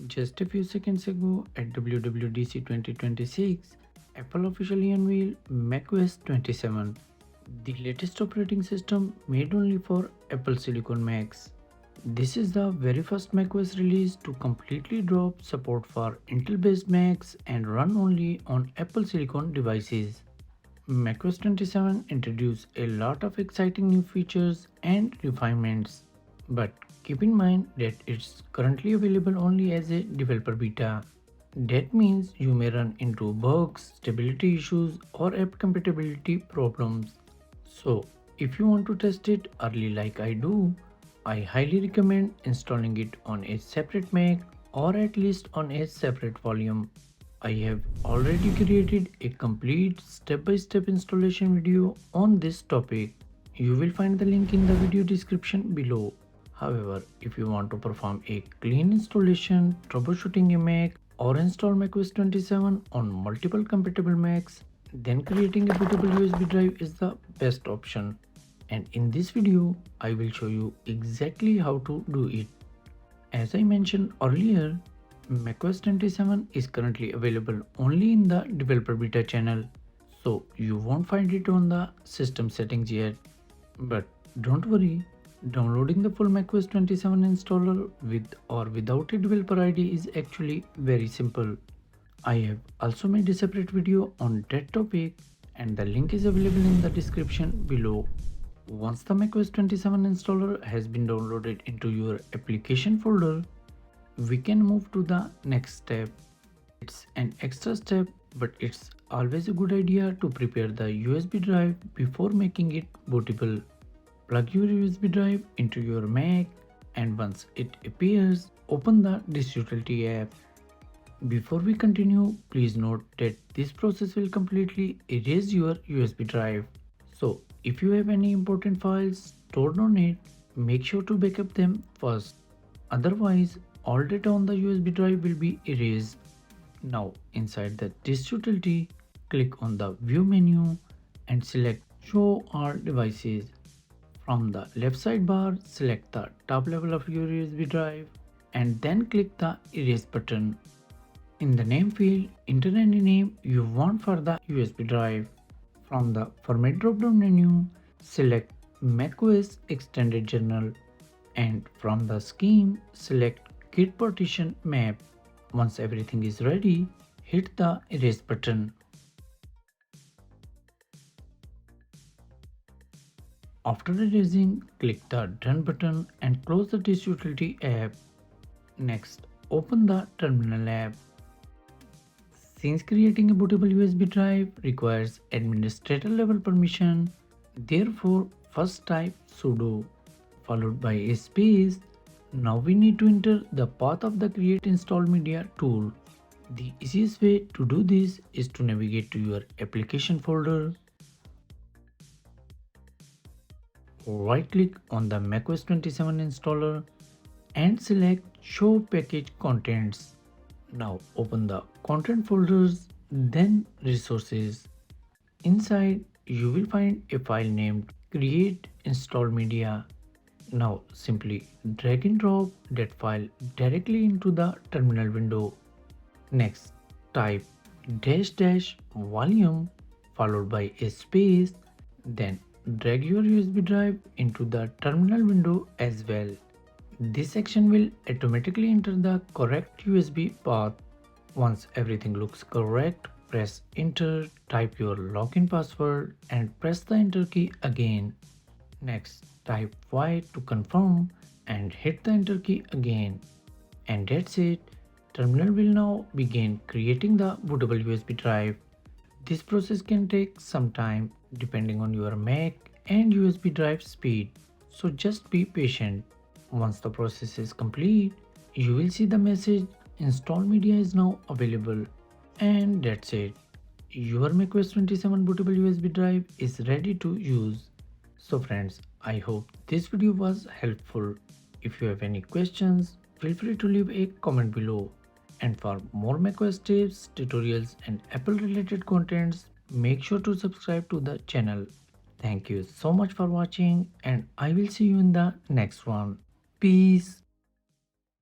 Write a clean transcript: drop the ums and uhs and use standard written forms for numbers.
Just a few seconds ago at WWDC 2026, Apple officially unveiled macOS 27, the latest operating system made only for Apple Silicon Macs. This is the very first macOS release to completely drop support for Intel-based Macs and run only on Apple Silicon devices. macOS 27 introduced a lot of exciting new features and refinements, but keep in mind that it's currently available only as a developer beta. That means you may run into bugs, stability issues, or app compatibility problems. So, if you want to test it early like I do, I highly recommend installing it on a separate Mac or at least on a separate volume. I have already created a complete step-by-step installation video on this topic. You will find the link in the video description below. However, if you want to perform a clean installation, troubleshooting a Mac, or install macOS 27 on multiple compatible Macs, then creating a bootable USB drive is the best option. And in this video, I will show you exactly how to do it. As I mentioned earlier, macOS 27 is currently available only in the developer beta channel, so you won't find it on the system settings yet. But don't worry, downloading the full macOS 27 installer with or without a developer ID is actually very simple. I have also made a separate video on that topic and the link is available in the description below. Once the macOS 27 installer has been downloaded into your application folder, we can move to the next step. It's an extra step, but it's always a good idea to prepare the USB drive before making it bootable. Plug your USB drive into your Mac and once it appears, open the Disk Utility app. Before we continue, please note that this process will completely erase your USB drive. So, if you have any important files stored on it, make sure to backup them first. Otherwise, all data on the USB drive will be erased. Now, inside the Disk Utility, click on the View menu and select Show All Devices. From the left sidebar, select the top level of your USB drive and then click the Erase button. In the name field, enter any name you want for the USB drive. From the Format drop-down menu, select macOS Extended Journal and from the scheme, select GUID Partition Map. Once everything is ready, hit the Erase button. After erasing, click the Done button and close the Disk Utility app. Next, open the Terminal app. Since creating a bootable USB drive requires administrator level permission, therefore first type sudo followed by a space. Now we need to enter the path of the createinstallmedia tool. The easiest way to do this is to navigate to your application folder. Right click on the macOS 27 installer and select Show Package Contents. Now open the Content folders, then Resources. Inside you will find a file named createinstallmedia. Now simply drag and drop that file directly into the terminal window. Next, type --volume followed by a space, then drag your USB drive into the terminal window as well. This section will automatically enter the correct USB path. Once everything looks correct, press enter, type your login password and press the enter key again. Next, type Y to confirm and hit the enter key again. And that's it. Terminal will now begin creating the bootable USB drive. This process can take some time depending on your Mac and USB drive speed, so just be patient. Once the process is complete, you will see the message Install Media is now available. And that's it. Your macOS 27 bootable USB drive is ready to use. So friends, I hope this video was helpful. If you have any questions, feel free to leave a comment below. And for more macOS tips, tutorials and Apple related contents, make sure to subscribe to the channel. Thank you so much for watching and I will see you in the next one. Peace.